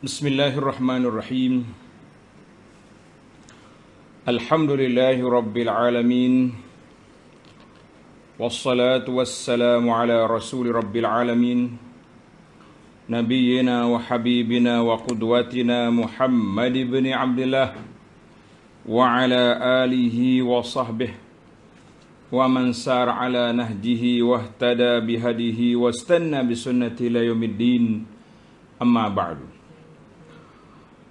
Bismillahirrahmanirrahim. Alhamdulillahi rabbil alamin. Wassalatu wassalamu ala rasuli rabbil alamin. Nabiyyina wa habibina wa qudwatina Muhammad ibn Abdullah wa ala alihi wa sahbihi wa man sar ala nahjihi wa ihtada bihadihi wa istanna bisunnati ila yaumiddin. Amma ba'du.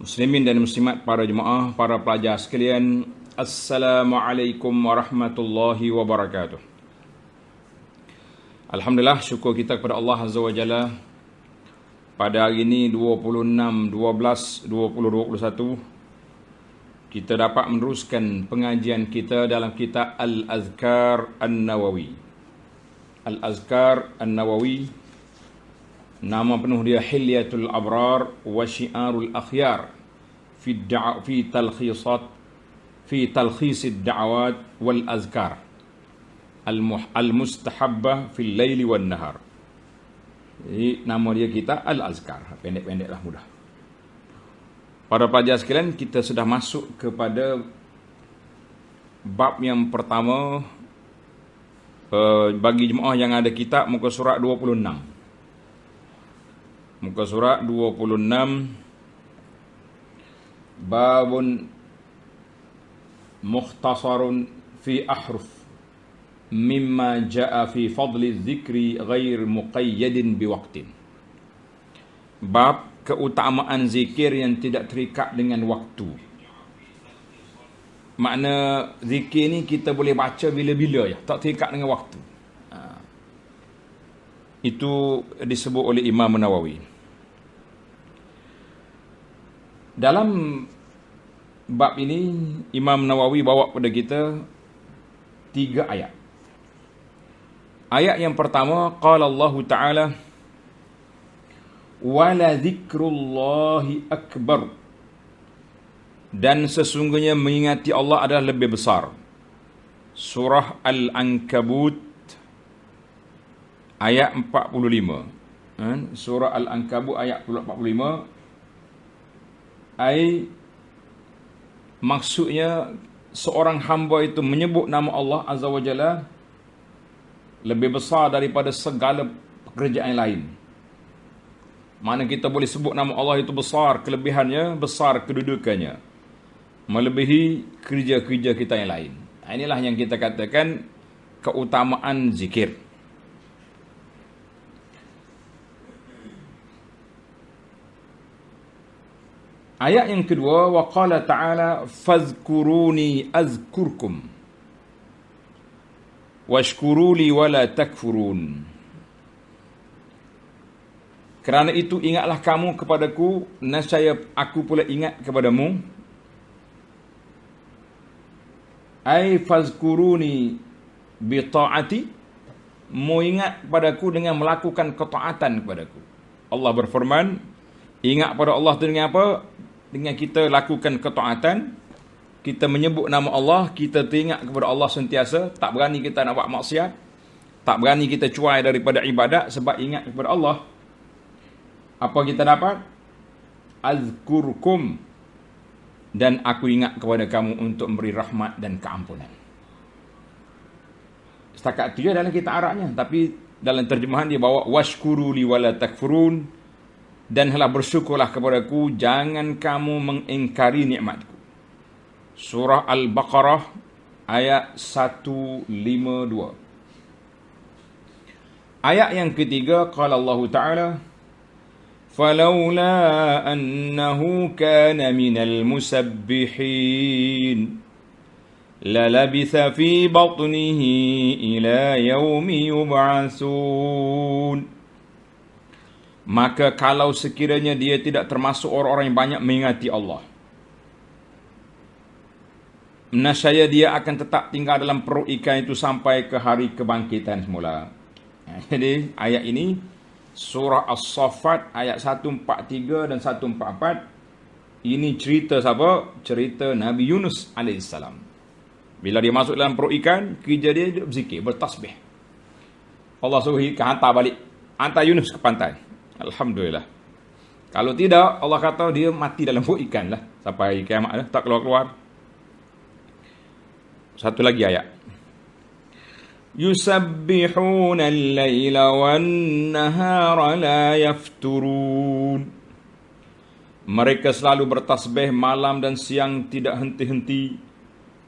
Muslimin dan muslimat, para jemaah, para pelajar sekalian, Assalamualaikum warahmatullahi wabarakatuh. Alhamdulillah, syukur kita kepada Allah Azza wa Jalla. Pada hari ini 26/12/2021 kita dapat meneruskan pengajian kita dalam kitab Al-Azkar An-Nawawi. Al-Azkar An-Nawawi, nama penuh dia Hilyatul Abrar wa Syiarul Akhyar fi talkhisid da'awat wal azkar al-mustahabbah fil laili wan nahar. Jadi nama dia kita Al-Azkar, pendek-pendeklah, mudah. Para pelajar sekalian, kita sudah masuk kepada bab yang pertama. Bagi jemaah yang ada kitab, muka surat 26. Muka surat 26, babun mukhtasarun fi ahruf mimma jaa fi fadli zikri ghair muqayyadin biwaqtin. Bab keutamaan zikir yang tidak terikat dengan waktu. Makna zikir ni kita boleh baca bila-bila ya, tak terikat dengan waktu. Itu disebut oleh Imam Nawawi. Dalam bab ini Imam Nawawi bawa kepada kita 3 ayat. Ayat yang pertama, qala Allah Ta'ala, wala zikrullahi akbar, dan sesungguhnya mengingati Allah adalah lebih besar. Surah Al-Ankabut ayat 45. Surah Al-Ankabut ayat 45. Maksudnya seorang hamba itu menyebut nama Allah Azza wa Jalla lebih besar daripada segala pekerjaan lain. Mana kita boleh sebut nama Allah itu besar kelebihannya, besar kedudukannya, melebihi kerja-kerja kita yang lain. Inilah yang kita katakan keutamaan zikir. Ayat yang kedua, wa qala ta'ala fazkuruni azkurkum washkuruli wala takfurun. Kerana itu ingatlah kamu kepadaku, nescaya aku pula ingat kepadamu. Ai fazkuruni bi ta'ati, mu ingat kepadaku dengan melakukan ketaatan kepadaku. Allah berfirman, ingat pada Allah itu dengan apa? Dengan kita lakukan ketaatan, kita menyebut nama Allah, kita teringat kepada Allah sentiasa, tak berani kita nak buat maksiat, tak berani kita cuai daripada ibadat sebab ingat kepada Allah. Apa kita dapat? Azkurkum, dan aku ingat kepada kamu untuk memberi rahmat dan keampunan. Setakat itu je dalam kitab Arabnya, tapi dalam terjemahan dia bawa washkuruli wala takfurun, dan hendaklah bersyukurlah kepadaku, jangan kamu mengingkari nikmatku. Surah Al-Baqarah ayat 152. Ayat yang ketiga, qala Allah Ta'ala, falawla annahu kana minal musabbihin lalabitha fi batnihi ila yaumi yub'atsun. Maka kalau sekiranya dia tidak termasuk orang-orang yang banyak mengingati Allah, nescaya dia akan tetap tinggal dalam perut ikan itu sampai ke hari kebangkitan semula. Jadi ayat ini surah As-Saffat ayat 143 dan 144. Ini cerita siapa? Cerita Nabi Yunus alaihissalam. Bila dia masuk dalam perut ikan, kerja dia berzikir, bertasbih. Allah suruh ikan hantar balik, hantar Yunus ke pantai. Alhamdulillah. Kalau tidak, Allah kata dia mati dalam perut ikan lah. Sampai kiamat lah, tak keluar-keluar. Satu lagi ayat. Yusabbihuna al-laila wan-nahara la yafturun. Mereka selalu bertasbih malam dan siang tidak henti-henti.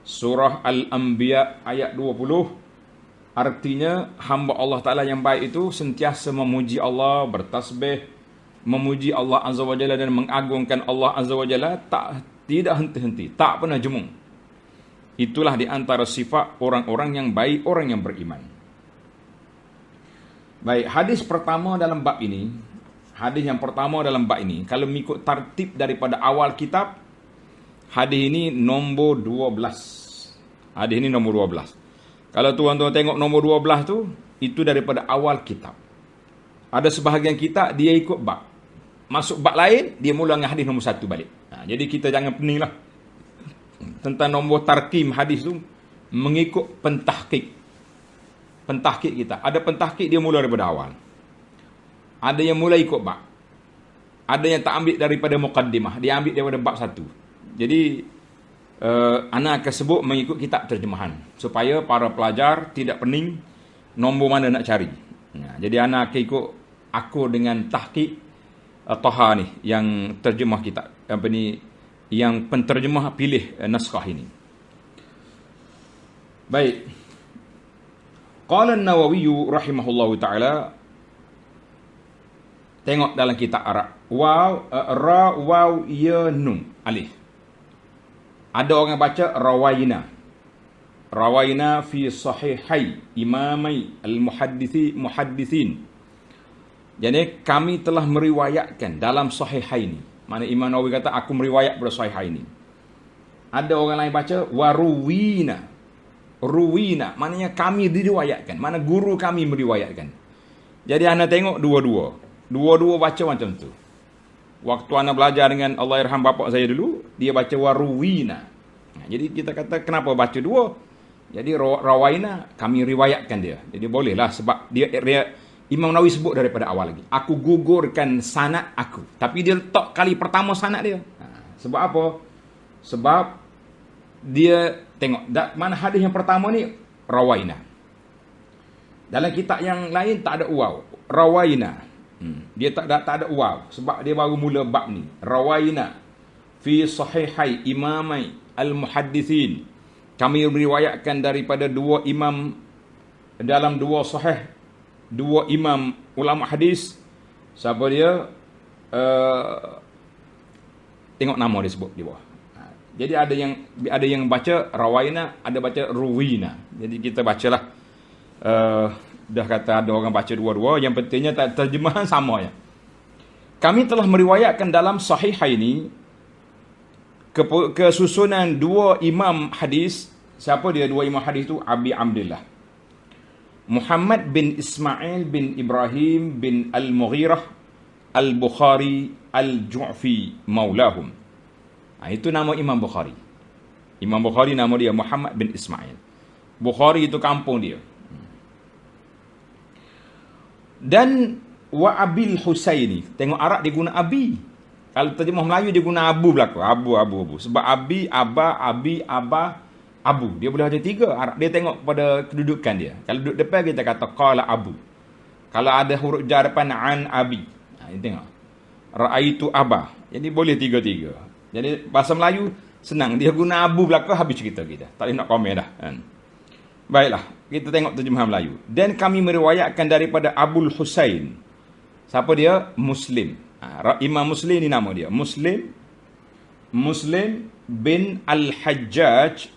Surah Al-Anbiya ayat 20. Artinya hamba Allah Ta'ala yang baik itu sentiasa memuji Allah, bertasbih, memuji Allah Azza wa Jalla dan mengagungkan Allah Azza wa Jalla, tidak henti-henti, tak pernah jemu. Itulah di antara sifat orang-orang yang baik, orang yang beriman. Baik, hadis pertama dalam bab ini, hadis yang pertama dalam bab ini, kalau mengikut tartib daripada awal kitab, hadis ini nombor 12. Hadis ini nombor 12. Kalau tuan-tuan tengok nombor 12 tu, itu daripada awal kitab. Ada sebahagian kitab, dia ikut bab. Masuk bab lain, dia mula dengan hadis nombor 1 balik. Jadi kita jangan pening lah. Tentang nombor tarkim hadis tu, mengikut pentahqiq. Pentahqiq kita. Ada pentahqiq, dia mula daripada awal. Ada yang mula ikut bab. Ada yang tak ambil daripada muqaddimah. Dia ambil daripada bab 1. Jadi, ana akan sebut mengikut kitab terjemahan supaya para pelajar tidak pening nombor mana nak cari. Jadi ana akan ikut aku dengan tahqiq Taha ni yang terjemah kitab apa ni, yang penterjemah pilih naskah ini. Baik. Qala an-Nawawi rahimahullahu taala, tengok dalam kitab Arab, waw ra waw ya nun alif. Ada orang baca rawaina. Rawaina fi sahihai imamai al-muhaddithin. Jadi kami telah meriwayatkan dalam sahihaini. Mana Imam Nawawi kata aku meriwayat pada sahihaini. Ada orang lain baca waruwina. Ruwina, maknanya kami diriwayatkan. Mana guru kami meriwayatkan. Jadi anda tengok dua-dua. Dua-dua baca macam tu. Waktu anda belajar dengan Allahyarham bapak saya dulu, dia baca waruwina. Jadi kita kata kenapa baca dua? Jadi rawaina, kami riwayatkan dia. Jadi bolehlah sebab dia Imam Nawawi sebut daripada awal lagi. Aku gugurkan sanad aku. Tapi dia letak kali pertama sanad dia. Sebab apa? Sebab dia tengok mana hadis yang pertama ni rawaina. Dalam kitab yang lain tak ada waw. Rawaina. Dia tak ada waw sebab dia baru mula bab ni. Rawaina fi sahihai imamai al-muhaddithin. Kami meriwayatkan daripada dua imam dalam dua sahih, dua imam ulama hadis. Siapa dia? Tengok nama dia sebut di bawah. Jadi ada yang baca rawaina, ada baca ruwina. Jadi kita bacalah. Dah kata ada orang baca dua-dua, yang pentingnya terjemahan sama ya. Kami telah meriwayatkan dalam sahihaini kesusunan dua imam hadis. Siapa dia dua imam hadis tu? Abi Abdullah Muhammad bin Ismail bin Ibrahim bin Al-Mughirah Al-Bukhari Al-Ju'fi maulahum. Itu nama Imam Bukhari. Imam Bukhari nama dia Muhammad bin Ismail. Bukhari itu kampung dia. Dan wa Abil Husaini. Tengok Arab dia guna Abi. Kalau terjemah Melayu dia guna Abu belaka. Abu. Sebab Abi, Aba, Abi, Aba, Abu. Dia boleh ada tiga. Arab dia tengok pada kedudukan dia. Kalau duduk depan kita kata qala Abu. Kalau ada huruf jar depan an Abi. Tengok. Ra'aitu Aba. Jadi boleh tiga-tiga. Jadi bahasa Melayu senang. Dia guna Abu belaka, habis cerita kita. Tak boleh nak komen dah. Baiklah, kita tengok terjemahan Melayu. Dan kami meriwayatkan daripada Abul Husain. Siapa dia? Muslim. Imam Muslim ni nama dia. Muslim bin Al-Hajjaj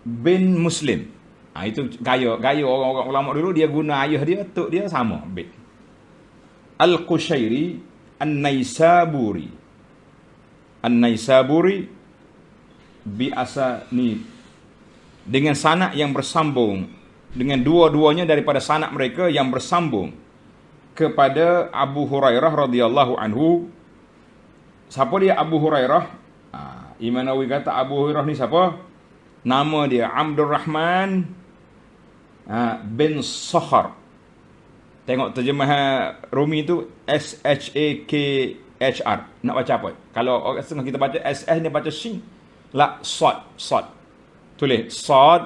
bin Muslim. Itu gaya orang-orang ulama dulu, dia guna ayah dia, tok dia sama. Al-Qushairi An-Naisaburi biasa ni dengan sanad yang bersambung, dengan dua-duanya daripada sanad mereka yang bersambung kepada Abu Hurairah radhiyallahu anhu. Siapa dia Abu Hurairah? Imam Nawawi kata Abu Hurairah ni siapa? Nama dia Abdurrahman bin Sakhar. Tengok terjemahan Rumi tu Shakhr. HR. Nak baca apa? Kalau orang setengah kita baca SS ni baca shin. La, sad, sad. Tulis sad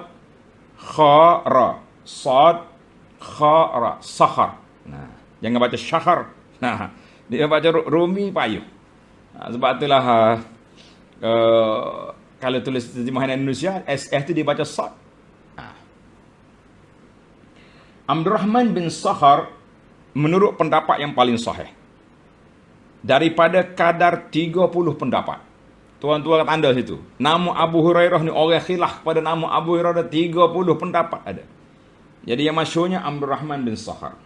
kha ra. Sad kha ra. Sakhar. Nah, jangan baca syakhar. Nah, dia baca Rumi payuh. Sebab itulah kalau tulis terjemahan Indonesia SS tu dia baca sad. Abdurrahman bin Sakhar menurut pendapat yang paling sahih daripada kadar 30 pendapat. Tuan-tuan anda situ. Nama Abu Hurairah ni orang khilaf pada nama Abu Hurairah 30 pendapat ada. Jadi yang masyhurnya Abdurrahman bin Sakhar.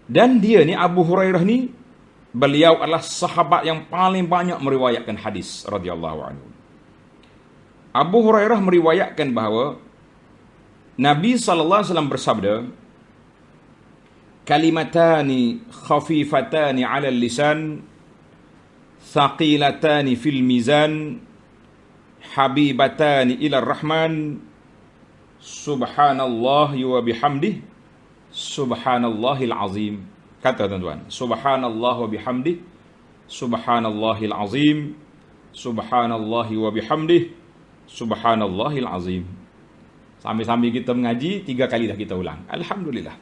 Dan dia ni Abu Hurairah ni beliau adalah sahabat yang paling banyak meriwayatkan hadis radhiyallahu anhu. Abu Hurairah meriwayatkan bahawa Nabi SAW bersabda, kalimatani khafifatani ala lisan, thaqilatani fil mizan, habibatani ila rahman, subhanallahi wa bihamdih, subhanallahil azim. Kata tuan-tuan, subhanallah wa bihamdih, subhanallahil azim, subhanallahi wa bihamdih, subhanallahil azim. Sambil-sambil kita mengaji, 3 kali dah kita ulang. Alhamdulillah.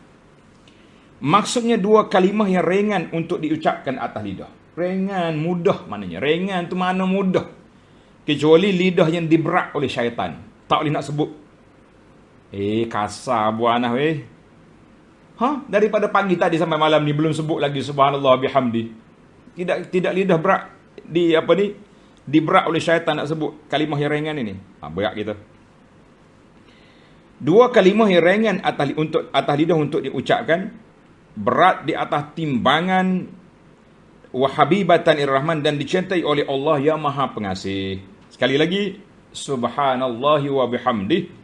Maksudnya 2 kalimah yang ringan untuk diucapkan atas lidah. Ringan, mudah maknanya. Ringan tu mana mudah. Kecuali lidah yang diberat oleh syaitan. Tak boleh nak sebut. Kasar buah anak weh. Daripada pagi tadi sampai malam ni belum sebut lagi subhanallah bihamdi. Tidak lidah berat diberat oleh syaitan nak sebut kalimah yang ringan ini. Berat kita. 2 kalimah yang ringan atas lidah untuk diucapkan, berat di atas timbangan, wa habibatan ir-rahman, dan dicintai oleh Allah yang Maha Pengasih. Sekali lagi, subhanallahi wa bihamdih,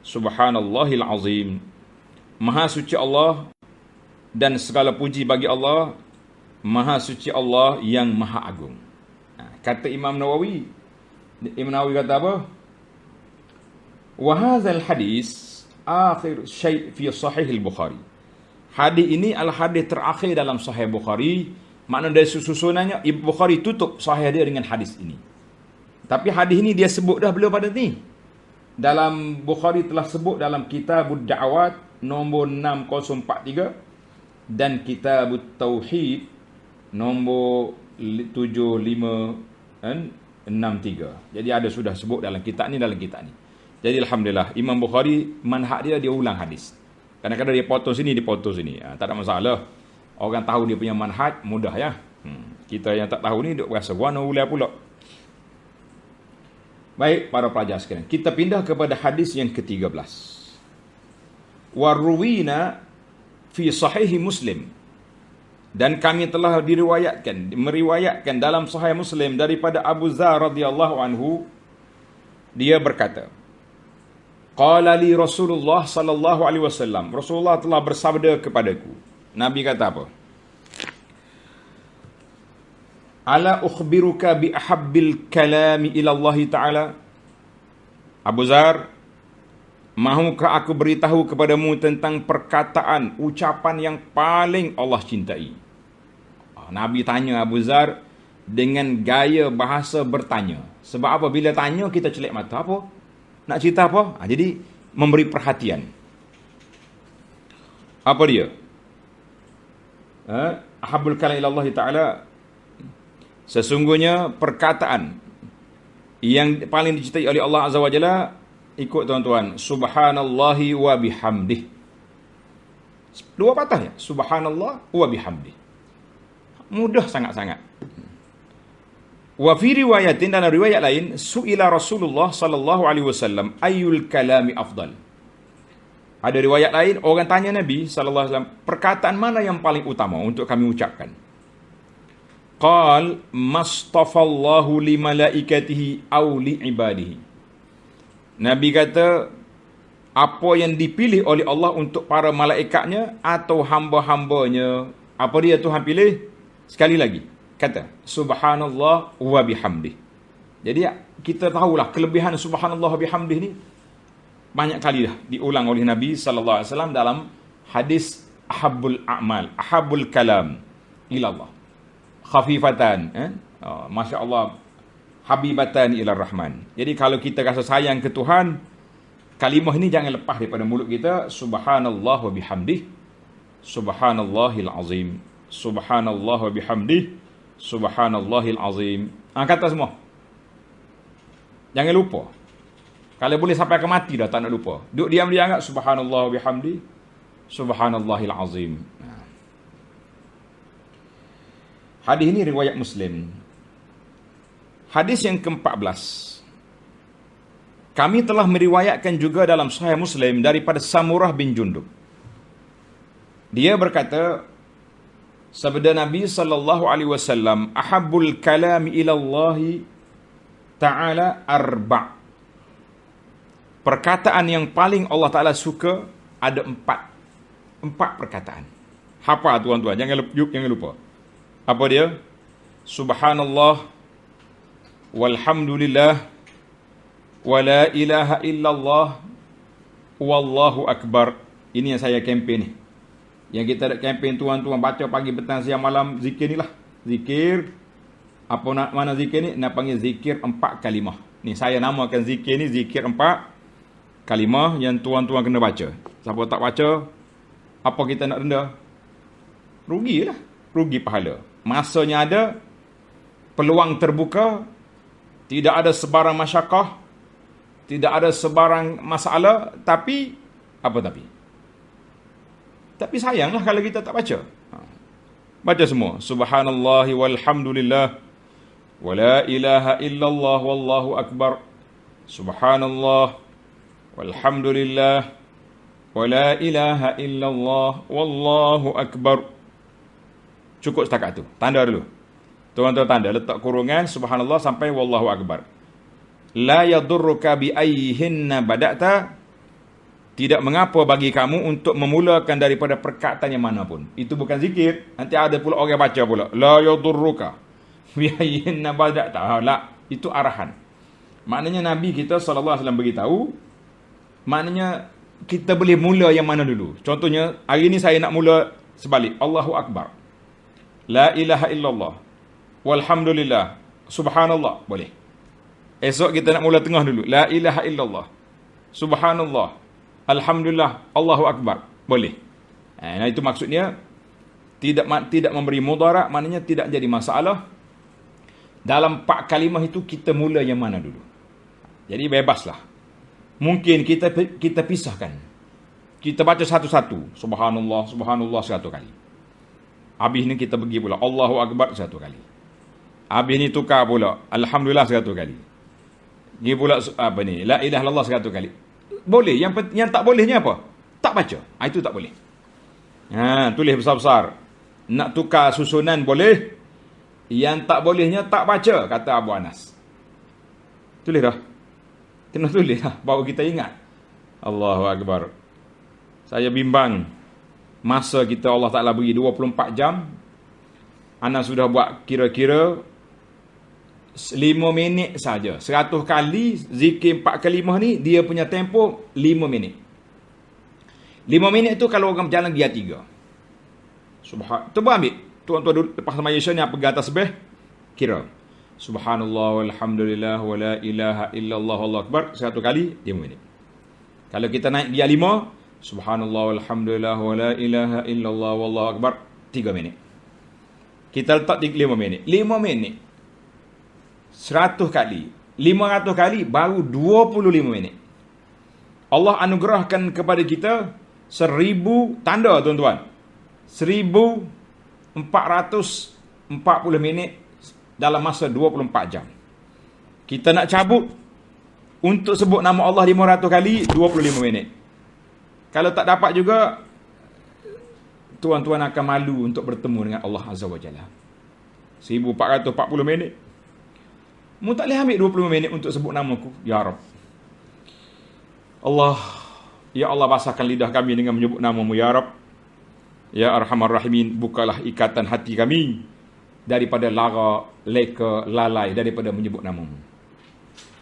subhanallahil azim. Maha suci Allah dan segala puji bagi Allah, Maha suci Allah yang Maha Agung. Kata Imam Nawawi. Imam Nawawi kata apa? Wa hadzal hadis akhir syai' fi sahih al-Bukhari. Hadis ini adalah hadis terakhir dalam sahih Bukhari. Makna dari susunannya Ibnu Bukhari tutup sahih dia dengan hadis ini. Tapi hadis ini dia sebut dah belum pada ni. Dalam Bukhari telah sebut dalam Kitabud Da'awat nombor 6043 dan Kitabut Tauhid nombor 7563. Jadi ada sudah sebut dalam kitab ni. Jadi alhamdulillah Imam Bukhari manhaj dia ulang hadis. Kadang-kadang dia potong sini, tak ada masalah. Orang tahu dia punya manhaj mudah ya. Kita yang tak tahu ni duk rasa warna ulah pula. Baik para pelajar sekalian, kita pindah kepada hadis yang ke-13. Waruwina fi sahih Muslim. Dan kami telah meriwayatkan dalam sahih Muslim daripada Abu Dzar radhiyallahu anhu, dia berkata, qala li Rasulullah sallallahu alaihi wasallam, Rasulullah telah bersabda kepadaku. Nabi kata apa? Ala ukhbiruka bi ahabbil kalami ila Allah Ta'ala. Abu Dzar, mahukah aku beritahu kepadamu tentang perkataan, ucapan yang paling Allah cintai? Nabi tanya Abu Dzar dengan gaya bahasa bertanya. Sebab apa? Bila tanya kita celik mata. Apa? Nak cerita apa? Jadi memberi perhatian. Apa dia? Ahabul kalam ila Allah Ta'ala, sesungguhnya perkataan yang paling dicintai oleh Allah Azza wa Jalla, ikut tuan-tuan, subhanallahi wa bihamdih. 2 patah ya, subhanallah wa bihamdih. Mudah sangat-sangat. Wa fi riwayatin, dalam riwayat lain, su'ila Rasulullah sallallahu alaihi wasallam ayyul kalami afdal. Ada riwayat lain, orang tanya Nabi sallallahu alaihi wasallam, perkataan mana yang paling utama untuk kami ucapkan? Qal mastafallahu li malaikatihi aw li ibadihi. Nabi kata, apa yang dipilih oleh Allah untuk para malaikatnya atau hamba-hambanya. Apa dia Tuhan pilih? Sekali lagi, kata subhanallah wa bihamdih. Jadi kita tahulah kelebihan subhanallah wa bihamdih ni banyak kali dah diulang oleh Nabi sallallahu alaihi wasallam dalam hadis ahabbul a'mal, ahabbul kalam. ilallah. Khafifatan, Masya Allah, habibatan ilar rahman. Jadi kalau kita rasa sayang ke Tuhan, kalimah ini jangan lepas daripada mulut kita. Subhanallah wa bihamdih, subhanallahil azim, subhanallah wa bihamdih, subhanallahil azim. Kata semua. Jangan lupa. Kalau boleh sampai ke mati dah tak nak lupa. Duduk diam dia angkat subhanallah wa bihamdih, subhanallahil azim. Hadis ini riwayat Muslim. Hadis yang ke-14. Kami telah meriwayatkan juga dalam Sahih Muslim daripada Samurah bin Jundub. Dia berkata, sabda Nabi sallallahu alaihi wasallam, ahabbul kalami ila Allah Ta'ala arba'. Perkataan yang paling Allah Ta'ala suka ada empat perkataan. Apa tuan-tuan? Jangan lupa. Apa dia? Subhanallah, walhamdulillah, wala ilaha illallah, wallahu akbar. Ini yang saya kempen ni. Yang kita ada kempen tuan-tuan baca pagi, petang, siang, malam. Zikir ni lah. Zikir. Apa mana zikir ni? Nak panggil zikir 4 kalimah. Ni saya namakan zikir ni zikir 4 kalimah yang tuan-tuan kena baca. Siapa tak baca, apa kita nak rendah? Rugilah. Rugi pahala. Masanya ada, peluang terbuka, tidak ada sebarang masyakah, tidak ada sebarang masalah, tapi sayanglah kalau kita tak baca. Baca semua. Subhanallahi walhamdulillah, wala ilaha illallah, wallahu akbar. Subhanallah, walhamdulillah, wala ilaha illallah, wallahu akbar. Cukup setakat tu. Tanda dulu. Tuan-tuan tanda. Letak kurungan subhanallah sampai wallahu akbar. La yadurruka bi ayyihinna bada'ta. Tidak mengapa bagi kamu untuk memulakan daripada perkataan yang mana pun. Itu bukan zikir. Nanti ada pula orang baca pula. La yadurruka bi ayyihinna bada'ta. La. Itu arahan. Maknanya Nabi kita SAW beritahu. Maknanya kita boleh mula yang mana dulu. Contohnya, hari ni saya nak mula sebalik. Allahu akbar. La ilaha illallah, walhamdulillah, subhanallah. Boleh. Esok kita nak mula tengah dulu. La ilaha illallah, subhanallah, alhamdulillah, Allahu akbar. Boleh. Nah itu maksudnya tidak memberi mudarat, maknanya tidak jadi masalah. Dalam 4 kalimah itu kita mula yang mana dulu. Jadi bebaslah. Mungkin kita pisahkan. Kita baca satu-satu. Subhanallah, subhanallah 1 kali. Habis ni kita pergi pula Allahu akbar 1 kali. Habis ni tukar pula alhamdulillah 1 kali. Pergi pula la ilaha illallah 1 kali. Boleh. Yang tak bolehnya apa? Tak baca. Itu tak boleh. Tulis besar-besar. Nak tukar susunan boleh. Yang tak bolehnya tak baca, kata Abu Anas. Tulis dah. Kena tulis dah baru kita ingat. Allahu akbar. Saya bimbang. Masa kita Allah Ta'ala beri 24 jam. Ana sudah buat kira-kira 5 minit saja. 100 kali zikir 4 kalimah ni, dia punya tempoh 5 minit. 5 minit tu kalau orang berjalan dia 3. Cuba ambil. Tuan-tuan duduk lepas sama Yesha ni, pegang tasbih. Kira. Subhanallah walhamdulillah wala ilaha illallah wallahu akbar 100 kali 5 minit. Kalau kita naik dia 5, subhanallah walhamdulillah wala ilaha illallah wallahu akbar 3 minit. Kita letak 5 minit. 5 minit 100 kali 500 kali baru 25 minit. Allah anugerahkan kepada kita 1000 tanda tuan-tuan. 1440 minit dalam masa 24 jam. Kita nak cabut untuk sebut nama Allah 500 kali 25 minit. Kalau tak dapat juga, tuan-tuan akan malu untuk bertemu dengan Allah Azza wa Jalla. 1440 minit. Mu tak boleh ambil 25 minit untuk sebut namaku. Ya Rabb. Ya Allah, basahkan lidah kami dengan menyebut namamu, Ya Rabb. Ya Arhamar Rahimin, bukalah ikatan hati kami daripada lara, leka, lalai, daripada menyebut namamu.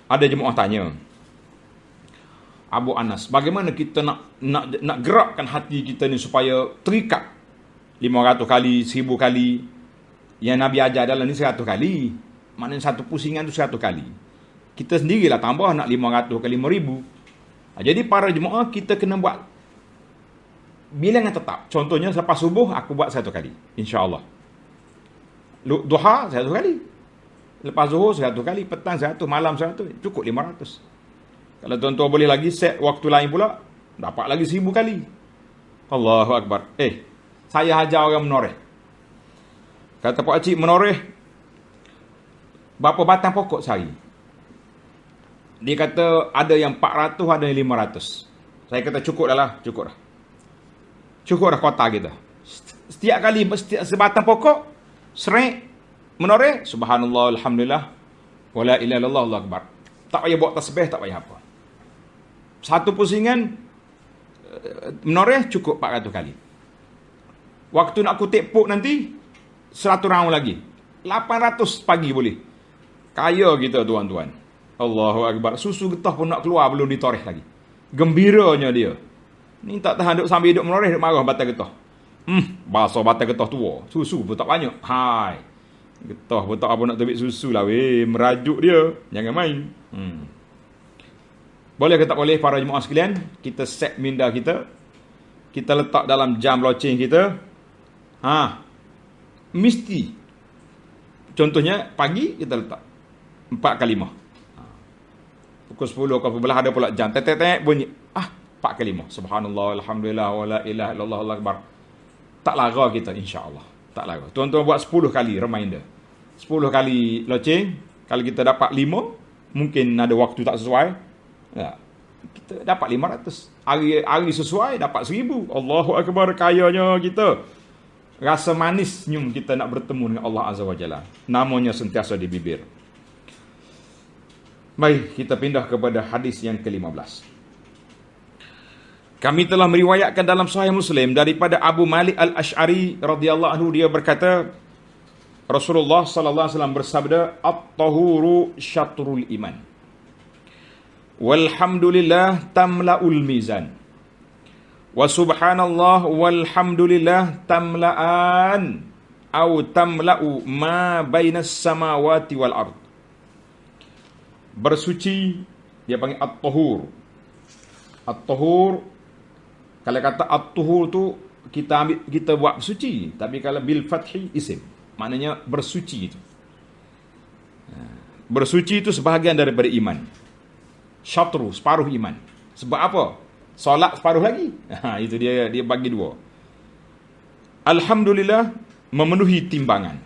Ada jemaah tanya, Abu Anas, bagaimana kita nak gerakkan hati kita ni supaya terikat 500 kali, 1000 kali, Yang Nabi ajar dalam ni 100 kali. Maknanya satu pusingan tu 100 kali. Kita sendirilah tambah nak 500 ke 5,000. Jadi para jemaah kita kena buat bilangan tetap. Contohnya selepas subuh aku buat 100 kali. InsyaAllah. Duha 100 kali. Lepas zuhur 100 kali. Petang 100. Malam 100. Cukup 500. Kalau tuan-tuan boleh lagi set waktu lain pula, dapat lagi 1,000 kali. Allahu Akbar. Saya ajar orang menoreh. Kata Pak Cik menoreh berapa batang pokok sehari? Dia kata ada yang 400, ada yang 500. Saya kata cukup dah lah. Cukup dah kota kita. Setiap kali sebatang pokok, serik, menoreh, subhanallah, alhamdulillah, wala ilaha illallah, Allahu Akbar. Tak payah buat tasbih, tak payah apa. Satu pusingan, menoreh cukup 400 kali. Waktu nak kutip puk nanti, 100 round lagi. 800 pagi boleh. Kaya kita tuan-tuan. Allahu Akbar. Susu getah pun nak keluar belum ditoreh lagi. Gembiranya dia. Ni tak tahan duk sambil hidup menoreh, duk marah batal getah. Basah batal getah tua. Susu pun tak banyak. Hai. Getah pun tak apa nak terbit susu lah weh. Merajuk dia. Jangan main. Boleh ke tak boleh para jemaah sekalian? Kita set minda kita. Kita letak dalam jam loceng kita. Mesti. Contohnya pagi kita letak 4 kali 5. Pukul 10 ke belah ada pula jam. Tek bunyi. 4 kali 5. Subhanallah, alhamdulillah, wala ilaha illallah, Allahu Akbar. Tak lara kita insya-Allah. Tak lara. Tuan-tuan buat 10 kali reminder. 10 kali loceng. Kalau kita dapat 5, mungkin ada waktu tak sesuai. Ya. Kita dapat 500. Hari sesuai dapat 1,000. Allahu Akbar, kayanya kita. Rasa manis senyum kita nak bertemu dengan Allah Azza wa Jalla. Namanya sentiasa di bibir. Baik, kita pindah kepada hadis yang ke-15. Kami telah meriwayatkan dalam Sahih Muslim daripada Abu Malik Al-Asy'ari radhiyallahu anhu, dia berkata Rasulullah sallallahu alaihi wasallam bersabda, "At-tahuru syatrul iman. Walhamdulillah tamla'ul mizan. Wa subhanallah walhamdulillah tamla'an au tamla'u ma bainas samawati wal ard." Bersuci dia panggil at-tahur. At-tahur, kalau kata at-tuhur tu kita buat bersuci, tapi kalau bil fathi isim, maknanya bersuci itu. Bersuci itu sebahagian daripada iman. Syatru, separuh iman. Sebab apa? Solat separuh lagi. Itu dia bagi dua. Alhamdulillah, memenuhi timbangan.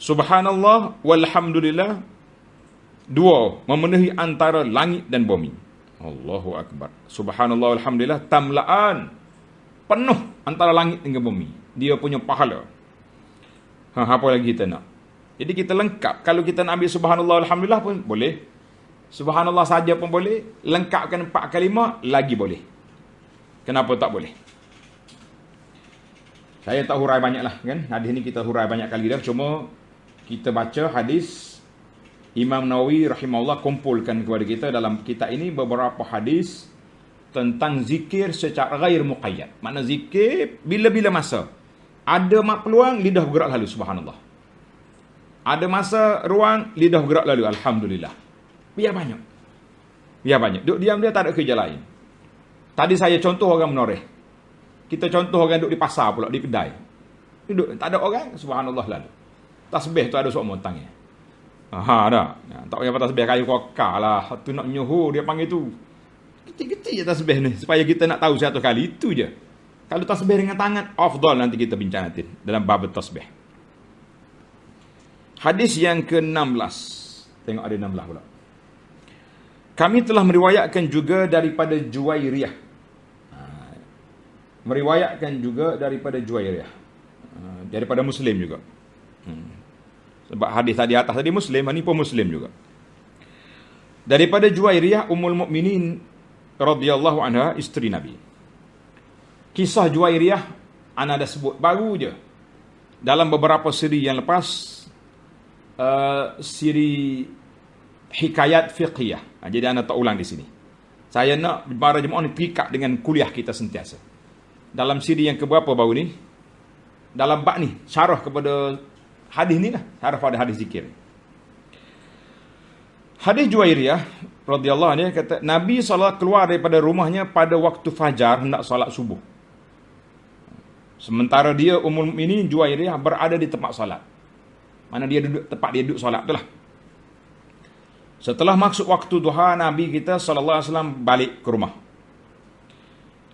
Subhanallah walhamdulillah, dua, memenuhi antara langit dan bumi. Allahu Akbar. Subhanallah walhamdulillah tamla'an, penuh antara langit dengan bumi. Dia punya pahala. Apa lagi kita nak? Jadi kita lengkap. Kalau kita nak ambil subhanallah alhamdulillah pun boleh. Subhanallah saja pun boleh. Lengkapkan 4 kalimah lagi boleh. Kenapa tak boleh? Saya tak hurai banyak lah kan. Hadis ni kita hurai banyak kali dah. Cuma kita baca hadis Imam Nawawi rahimahullah kumpulkan kepada kita dalam kitab ini beberapa hadis tentang zikir secara ghair muqayyad. Makna zikir bila-bila masa. Ada peluang lidah bergerak lalu subhanallah. Ada masa ruang lidah bergerak lalu alhamdulillah. Biar banyak. Duk diam dia tak ada kerja lain. Tadi saya contoh orang menoreh. Kita contoh orang duduk di pasar pula, di kedai. Duduk tak ada orang, subhanallah lalu. Tasbih tu ada seorang montangnya. Dah. Tak payah tasbih kayu kokar lah. Tu nak menyuruh dia panggil tu. Kecil-kecil je tasbih ni. Supaya kita nak tahu 100 kali. Itu je. Kalau tasbih dengan tangan, afdal nanti kita bincang nanti. Dalam bab tasbih. Hadis yang ke-16. Tengok ada 16 pula. Kami telah meriwayatkan juga daripada Juwairiyah. Meriwayatkan juga daripada Juwairiyah. Daripada Muslim juga. Sebab hadis tadi atas tadi Muslim, ini pun Muslim juga. Daripada Juwairiyah Ummul Mukminin radhiyallahu anha, isteri Nabi. Kisah Juwairiyah ana dah sebut baru je. Dalam beberapa siri yang lepas, siri hikayat fiqhiyah. Jadi ana tak ulang di sini. Saya nak para jemaah ni pick up dengan kuliah kita sentiasa. Dalam siri yang keberapa baru ni? dalam bab ni, syarah kepada hadis ni lah, syarah pada hadis zikir. Hadis Juwairiyah radhiyallahu anha kata Nabi SAW keluar daripada rumahnya pada waktu fajar hendak solat subuh. Sementara dia Ummul Mukminin Juwairiyah berada di tempat solat. Mana dia duduk, tempat dia duduk solat itulah. Setelah masuk waktu duha, Nabi kita SAW balik ke rumah.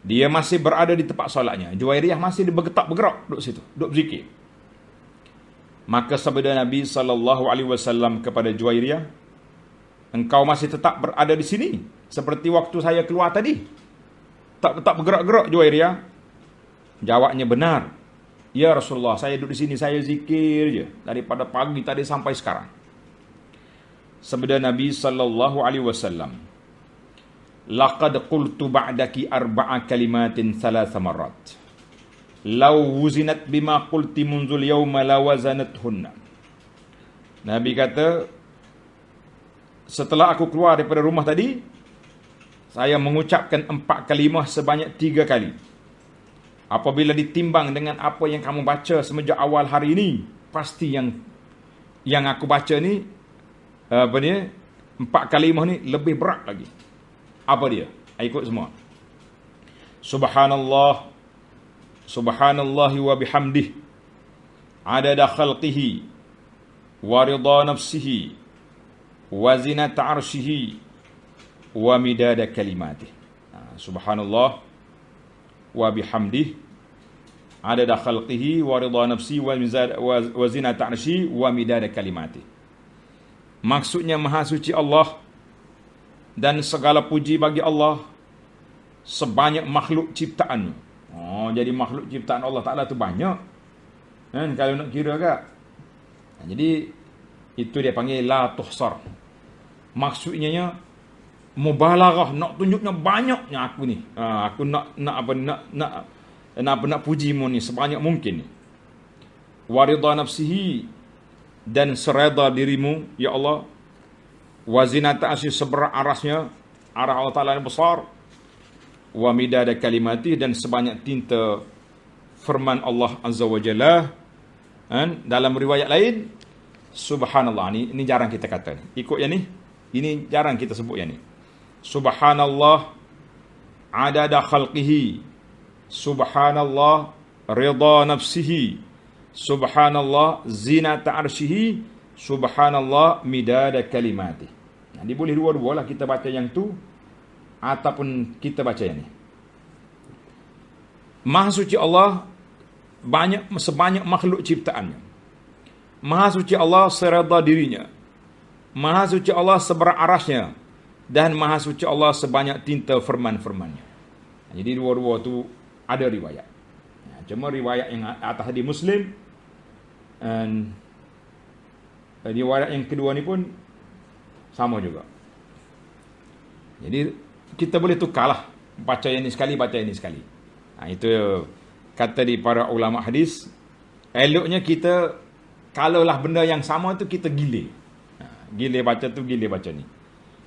Dia masih berada di tempat solatnya. Juwairiyah masih bergerak duduk situ, duduk berzikir. Maka sabda Nabi SAW kepada Juwairiyah, engkau masih tetap berada di sini seperti waktu saya keluar tadi. Tak bergerak-gerak Juwairiyah. Jawabnya benar. Ya Rasulullah, saya duduk di sini, saya zikir je daripada pagi tadi sampai sekarang. Sabda Nabi SAW, laqad qultu ba'daki arba'a kalimatin thalatha marrat. Law wuzinat bima qulti munzul yawma lawazanathunna. Nabi kata, setelah aku keluar daripada rumah tadi, saya mengucapkan 4 kalimah sebanyak 3 kali. Apabila ditimbang dengan apa yang kamu baca semenjak awal hari ini, pasti yang aku baca ni, 4 kalimah ni lebih berat lagi. Apa dia? Ikut semua. Subhanallah, subhanallahi wa bihamdih, adada khalqihi, wa ridha nafsihi, wa zinata arshihi, wa midada kalimatih. Subhanallah wa bihamdih, adada khalqihi, wa ridha nafsihi, wa zinata arshihi, wa midada kalimatih. Maksudnya maha suci Allah dan segala puji bagi Allah sebanyak makhluk ciptaan. Jadi makhluk ciptaan Allah Ta'ala tu banyak kan, kalau nak kira agak. Jadi itu dia panggil la tuhsar. Maksudnya mubalaghah, nak tunjuknya banyaknya aku ni. Aku nak pujimu ni sebanyak mungkin ni. Waridha nafsihi, dan sereda dirimu ya Allah. Wazinata arsy, seberat arasnya, arah Allah Ta'ala yang besar. Wa midada kalimati, dan sebanyak tinta firman Allah Azza wa Jalla. Dalam riwayat lain, subhanallah, ini jarang kita kata ni. Ikut yang ni, ini jarang kita sebut yang ni. Subhanallah adada khalqihi, subhanallah ridha nafsihi, subhanallah zinata arshihi, subhanallah midada kalimati. Jadi boleh dua-dua lah, kita baca yang tu ataupun kita baca yang ni. Maha suci Allah sebanyak makhluk ciptaannya. Maha suci Allah sereda dirinya. Maha suci Allah seberat arasnya, dan maha suci Allah sebanyak tinta firman-firmannya. Jadi dua-dua tu ada riwayat. Cuma riwayat yang atas di Muslim, dan riwayat yang kedua ni pun sama juga. Jadi kita boleh tukarlah, baca yang ni sekali, baca yang ni sekali. Itu kata di para ulama hadis. Eloknya kita, kalaulah benda yang sama tu kita gilir. Gilir baca tu, gilir baca ni,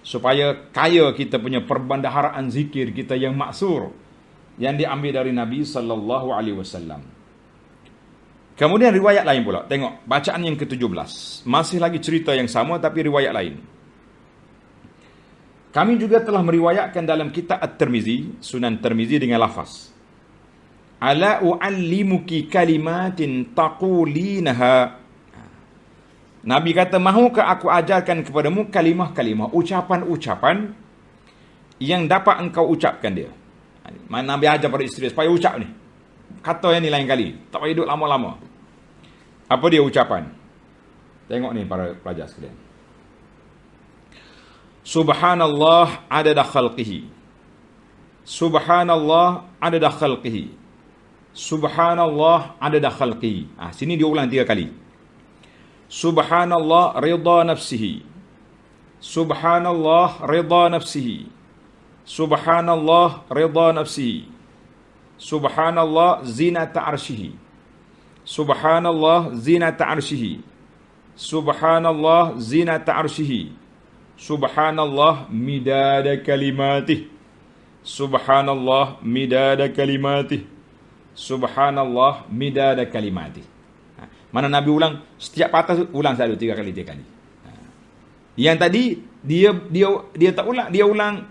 supaya kaya kita punya perbendaharaan zikir kita yang maksur, yang diambil dari Nabi SAW. Kemudian riwayat lain pula. Tengok bacaan yang ke-17. Masih lagi cerita yang sama tapi riwayat lain. Kami juga telah meriwayatkan dalam kitab At-Tirmizi, Sunan Tirmizi, dengan lafaz, ala u'allimuki kalimatin taqulinaha. Nabi kata, mahukah aku ajarkan kepadamu kalimah-kalimah, ucapan-ucapan yang dapat engkau ucapkan dia. Nabi ajar pada isteri supaya ucap ni. Kata yang ni lain kali, tak payah duduk lama-lama. Apa dia ucapan? Tengok ni para pelajar sekalian. Subhanallah adada khalqihi, subhanallah adada khalqihi, subhanallah adada khalqihi. Sini dia ulang 3 kali. Subhanallah ridha nafsihi, subhanallah ridha nafsihi, subhanallah ridha nafsihi, subhanallah zinata arshihi, subhanallah zinata arshihi, subhanallah zinata arshihi, subhanallah midada kalimatih, subhanallah midada kalimatih, Subhanallah midada kalimati. Mana Nabi ulang setiap patah ulang selalu 3 kali 3 kali. Yang tadi dia tak ulang, dia ulang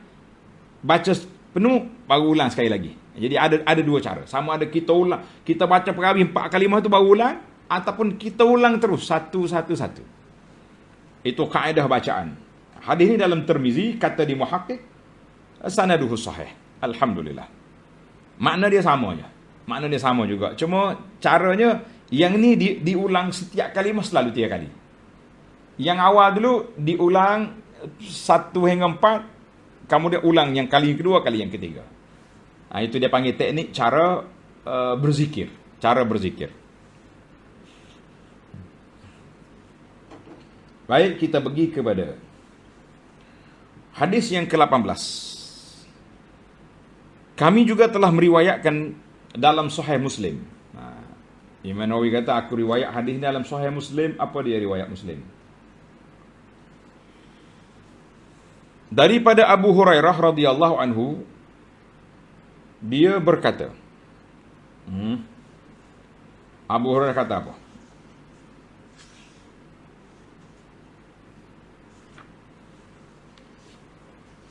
baca penuh baru ulang sekali lagi. Jadi ada 2 cara. Sama ada kita ulang, kita baca perawi 4 kalimah tu baru ulang, ataupun kita ulang terus satu. Itu kaedah bacaan. Hadis ini dalam Tirmizi, kata di muhaqqiq sanaduhu sahih. Alhamdulillah. Makna dia sama je. Makna dia sama juga. Cuma caranya yang ni diulang setiap kalimah selalu 3 kali. Yang awal dulu diulang 1 hingga 4, kemudian ulang yang kali kedua, kali yang ketiga. Itu dia panggil teknik cara berzikir. Cara berzikir. Baik, kita pergi kepada hadis yang ke-18. Kami juga telah meriwayatkan dalam Sahih Muslim. Imam Nawawi kata, aku riwayat hadis dalam Sahih Muslim. Apa dia riwayat Muslim? Daripada Abu Hurairah radhiyallahu anhu, dia berkata, Abu Hurairah kata apa?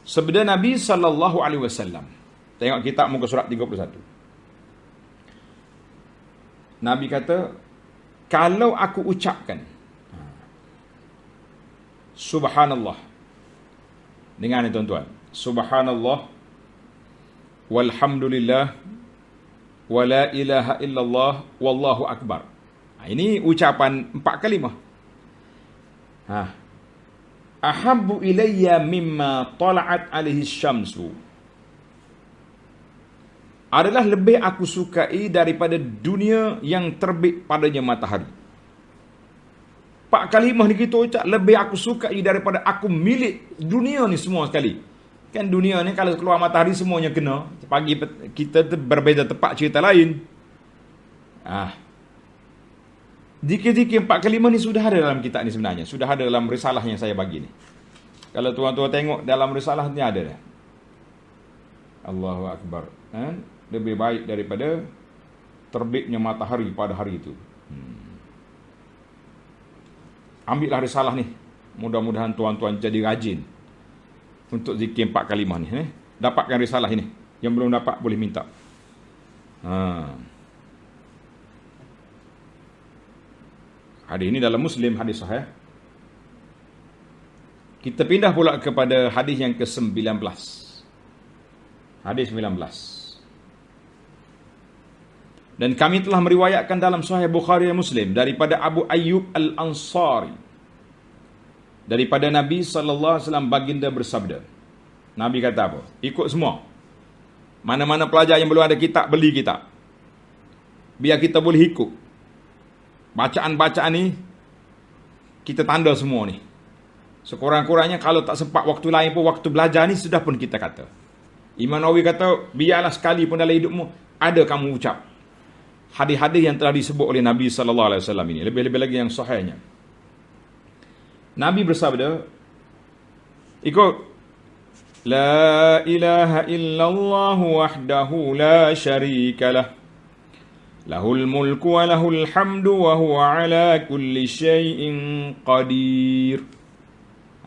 Sabda Nabi sallallahu alaihi wasallam. Tengok kitab muka surat 31. Nabi kata, kalau aku ucapkan Subhanallah. Dengar ni tuan-tuan. Subhanallah walhamdulillah wala ilaha illallah wallahu akbar. Ini ucapan 4 kalimah. Ahabbu ilayya mimma tala'at alaihi syamsu. Adalah lebih aku sukai daripada dunia yang terbit padanya matahari. 4 kalimah ni kita ucap, lebih aku sukai daripada aku milik dunia ni semua sekali. Kan dunia ni kalau keluar matahari semuanya kena. Pagi kita berbeza tempat cerita lain. Dikir-dikir 4 kalimah ni sudah ada dalam kitab ni sebenarnya. Sudah ada dalam risalah yang saya bagi ni. Kalau tuan-tuan tengok dalam risalah ni ada dah. Allahu Akbar. Lebih baik daripada terbitnya matahari pada hari itu. Ambillah risalah ni. Mudah-mudahan tuan-tuan jadi rajin untuk zikir 4 kalimah ni. Dapatkan risalah ini. Yang belum dapat boleh minta. Hadis ini dalam Muslim, hadis sahih. Kita pindah pula kepada hadis yang ke-19. Hadis 19. Dan kami telah meriwayatkan dalam Sahih Bukhari dan Muslim daripada Abu Ayyub Al-Ansari, daripada Nabi sallallahu alaihi wasallam, baginda bersabda. Nabi kata apa? Ikut semua. Mana-mana pelajar yang belum ada kitab, beli kitab. Biar kita boleh ikut. Bacaan-bacaan ni kita tanda semua ni. Sekurang-kurangnya kalau tak sempat waktu lain pun, waktu belajar ni sudah pun kita kata. Imam Nawawi kata, biarlah sekali pun dalam hidupmu ada kamu ucap hadis-hadis yang telah disebut oleh Nabi sallallahu alaihi wasallam ini, lebih-lebih lagi yang sahihnya. Nabi bersabda, ikut, la ilaha illallah wahdahu la syarikalah, lahul mulku wa lahul hamdu wa huwa ala kulli syai'in qadir.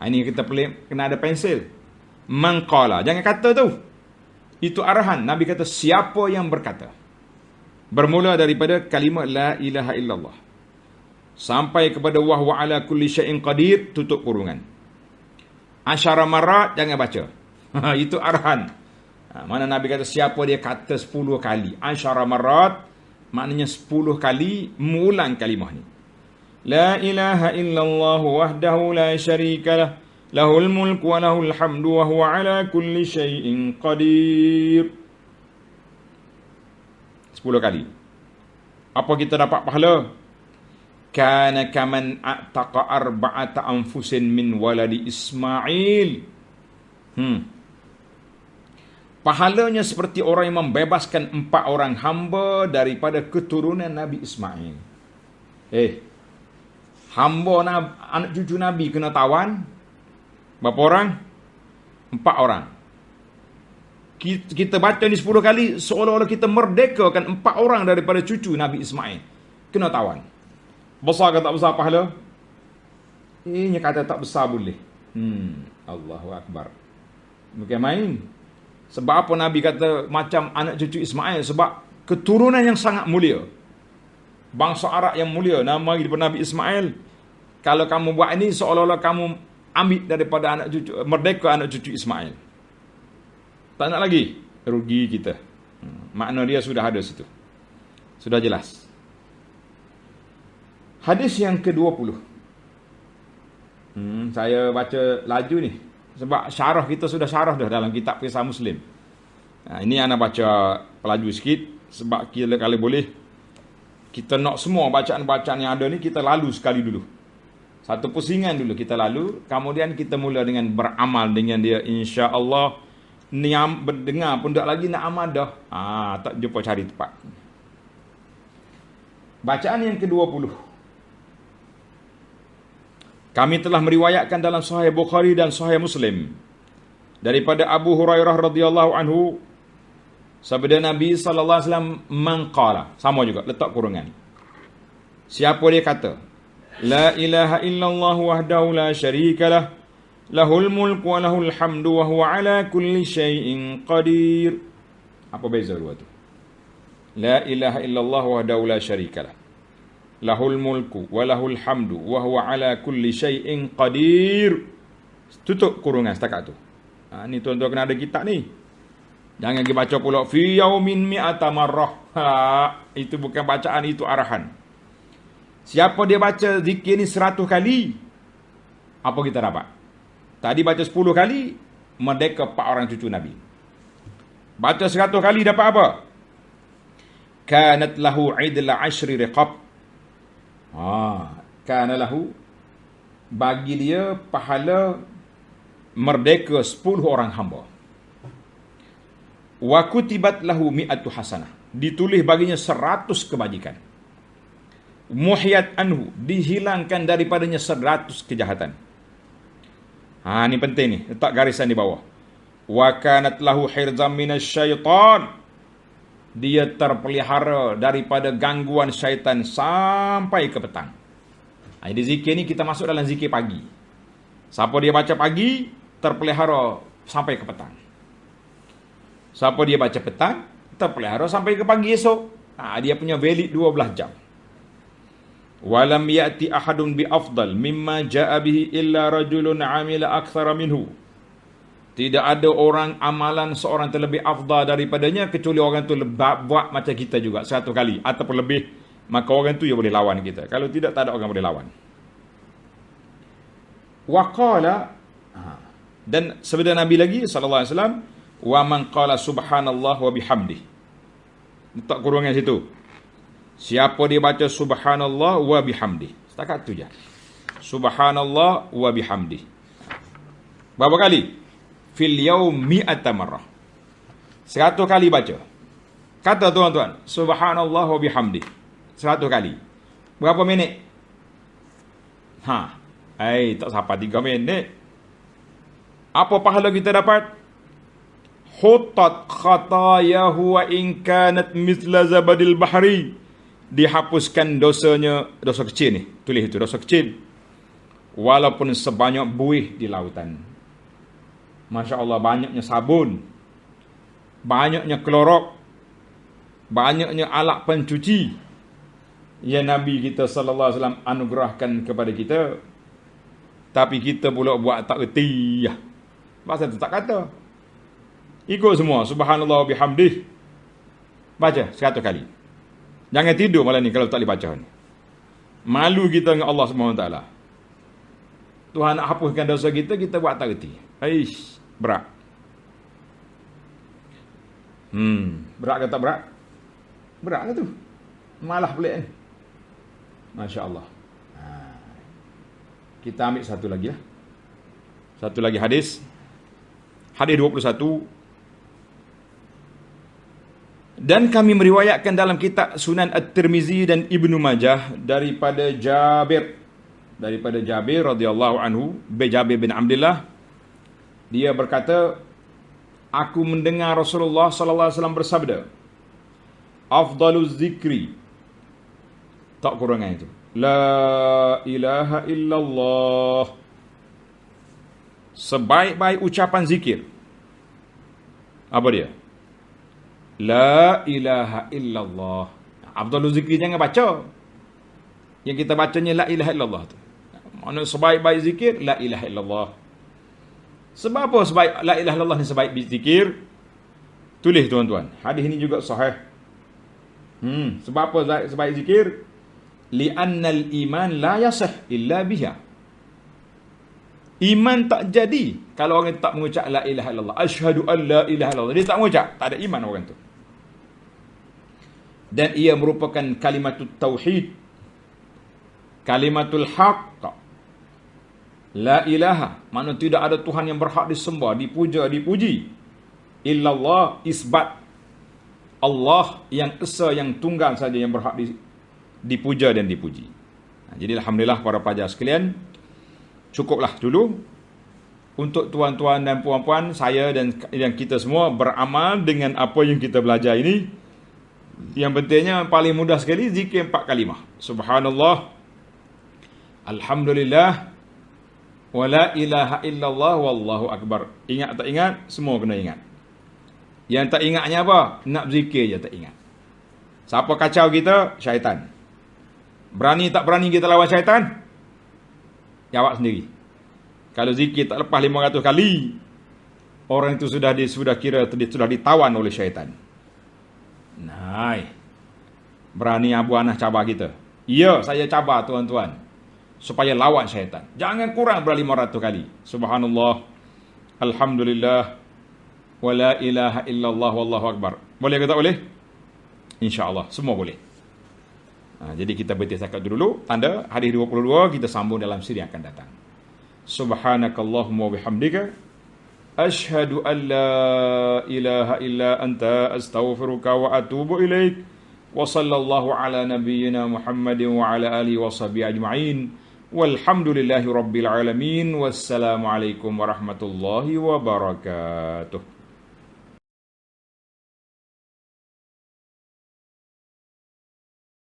Ini kita kena ada pensil. Man qala, jangan kata tu. Itu arahan. Nabi kata, siapa yang berkata, bermula daripada kalimah la ilaha illallah sampai kepada wa huwa ala kulli syai'in qadir, tutup kurungan. Asyara marat, jangan baca. Itu arahan. Mana Nabi kata, siapa dia kata 10 kali asyara marat, maknanya 10 kali mengulang kalimah ni. La ilaha illallah wahdahu la syarikalah, lahul mulku wa lahul hamdu wa huwa ala kulli syai'in qadir. 10 kali. Apa kita dapat pahala? Kana kaman a'taqa arba'ata anfusin min waladi Ismail. Pahalanya seperti orang yang membebaskan 4 orang hamba daripada keturunan Nabi Ismail. Hamba anak cucu Nabi kena tawan. Berapa orang? 4 orang. Kita baca ni 10 kali, seolah-olah kita merdekakan 4 orang daripada cucu Nabi Ismail. Kena tawan. Besar ke tak besar pahala? Nya kata tak besar boleh. Allahu Akbar. Bukan main. Sebab apa Nabi kata macam anak cucu Ismail? Sebab keturunan yang sangat mulia. Bangsa Arab yang mulia, nama daripada Nabi Ismail. Kalau kamu buat ini, seolah-olah kamu ambil daripada anak cucu, merdeka anak cucu Ismail. Tak nak lagi, rugi kita. Makna dia sudah ada situ. Sudah jelas. Hadis yang ke-20. Saya baca laju ni. Sebab syarah kita sudah syarah dah dalam kitab Kisah Muslim. Ini anak baca pelaju sikit. Sebab kalau boleh, kita nak semua bacaan-bacaan yang ada ni kita lalu sekali dulu. Satu pusingan dulu kita lalu. Kemudian kita mula dengan beramal dengan dia. InsyaAllah. Niam berdengar pun tak lagi nak amal dah. Tak jumpa cari tempat. Bacaan yang ke-20. Kami telah meriwayatkan dalam Sahih Bukhari dan Sahih Muslim daripada Abu Hurairah radhiyallahu anhu, sabda Nabi sallallahu alaihi wasallam, man qala, sama juga letak kurungan. Siapa dia kata, la ilaha illallah wahdahu la syarikalah, lahul mulku wa lahul hamdu wa huwa ala kulli syai'in qadir. Apa beza dua tu? La ilaha illallah wahdahu la syarikalah, lahul mulku wa lahul hamdu wa huwa ala kulli syai'in qadir. Tutup kurungan setakat tu. Ni tuan-tuan kena ada kitab ni. Jangan pergi baca pula fi yaumin mi'ata marrah. Itu bukan bacaan, itu arahan. Siapa dia baca zikir ni 100 kali, apa kita dapat? Tadi baca 10 kali, merdeka 4 orang cucu Nabi. Baca 100 kali dapat apa? Kanat lahu idla 10 riqab. Kana lahu, bagi dia pahala merdeka 10 orang hamba. Wa kutibat lahu mi'atu hasanah, ditulis baginya 100 kebajikan. Muhiyat anhu, dihilangkan daripadanya 100 kejahatan. Ni penting ni, letak garisan di bawah. Wa kanat lahu hirzam minasyaitan, dia terpelihara daripada gangguan syaitan sampai ke petang. Jadi zikir ni kita masuk dalam zikir pagi. Siapa dia baca pagi, terpelihara sampai ke petang. Siapa dia baca petang, terpelihara sampai ke pagi esok. Dia punya valid 12 jam. Walam ya'ti ahadun bi afdal mimma ja'a bihi illa rajulun 'amila aktsara minhu. Tidak ada orang amalan seorang terlebih afdal daripadanya kecuali orang tu buat macam kita juga 100 kali ataupun lebih, maka orang tu yang boleh lawan kita. Kalau tidak, tak ada orang boleh lawan. Wa qala, dan sabda Nabi lagi sallallahu alaihi wasallam, wa man qala subhanallah wa bihamdih. Letak kurungan situ. Siapa dia baca subhanallah wa bihamdih, setakat tu je. Subhanallah wa bihamdih. Berapa kali? Fil yaum mi'ata marrah. 100 kali baca. Kata tuan-tuan, subhanallah wa bihamdih 100 kali. Berapa minit? Tak sampai 3 minit. Apa pahala kita dapat? Hutat khatayahu wa in kanat mithla zabadil bahri. Dihapuskan dosanya, dosa kecil ni, tulis itu, dosa kecil, walaupun sebanyak buih di lautan. Masya Allah, banyaknya sabun, banyaknya klorok, banyaknya alat pencuci yang Nabi kita sallallahu alaihi wasallam anugerahkan kepada kita, tapi kita pula buat tak reti. Bahasa tu tak kata. Ikut semua subhanallah bihamdih. Baca 100 kali. Jangan tidur malam ni kalau tak boleh baca ni. Malu kita dengan Allah SWT. Tuhan nak hapuskan dosa kita, kita buat tak reti. Berat. Berat ke tak berat? Berat lah tu. Malah pelik ni. Masya Allah. Kita ambil satu lagi lah. Satu lagi hadis. Hadis 21. Dan kami meriwayatkan dalam kitab Sunan At-Tirmizi dan Ibnu Majah daripada Jabir radhiyallahu anhu, Jabir bin Abdullah, dia berkata, aku mendengar Rasulullah sallallahu alaihi wasallam bersabda, afdaluz zikri, tak kurangan itu, la ilaha illallah. Sebaik-baik ucapan zikir, apa dia? La ilaha illallah. Afdaluz zikri jangan baca. Yang kita bacanya la ilaha illallah tu. Mana sebaik-baik zikir, la ilaha illallah. Sebab apa sebaik la ilaha illallah ni sebaik zikir? Tulis tuan-tuan. Hadis ini juga sahih. Sebab apa sebaik zikir? Li'annal iman la yasih illa biha. Iman tak jadi kalau orang tak mengucap la ilaha illallah. Asyhadu an la ilaha illallah. Dia tak mengucap, tak ada iman orang tu. Dan ia merupakan kalimatut tauhid, kalimatul haqq. La ilaha, makna tidak ada Tuhan yang berhak disembah, dipuja, dipuji. Illallah, isbat Allah yang esa, yang tunggal saja yang berhak dipuja dan dipuji. Jadi alhamdulillah para pelajar sekalian, cukuplah dulu untuk tuan-tuan dan puan-puan, saya dan kita semua beramal dengan apa yang kita belajar ini. Yang pentingnya paling mudah sekali zikir 4 kalimah. Subhanallah, alhamdulillah, wala ilaha illallah, wallahu akbar. Ingat tak ingat? Semua kena ingat. Yang tak ingatnya apa? Nak zikir je tak ingat. Siapa kacau kita? Syaitan. Berani tak berani kita lawan syaitan? Jawab sendiri. Kalau zikir tak lepas 500 kali, orang itu sudah kira sudah ditawan oleh syaitan. Nah, berani Abu Anas cabar kita. Ya, saya cabar tuan-tuan, supaya lawan syaitan. Jangan kurang ber 500 kali. Subhanallah, alhamdulillah, wala ilaha illallah, wallahu akbar. Boleh ke tak boleh? InsyaAllah, semua boleh. Jadi kita berhenti setakat dulu. Tanda hadis 22 kita sambung dalam siri yang akan datang. Subhanakallahumma bihamdika, ashhadu an la ilaha illa anta, astaghfiruka wa atubu ilaik. Wa sallallahu ala nabiyyina Muhammadin wa ala alihi wa sahbihi ajma'in. Walhamdulillahi rabbil alamin. Wassalamualaikum warahmatullahi wabarakatuh.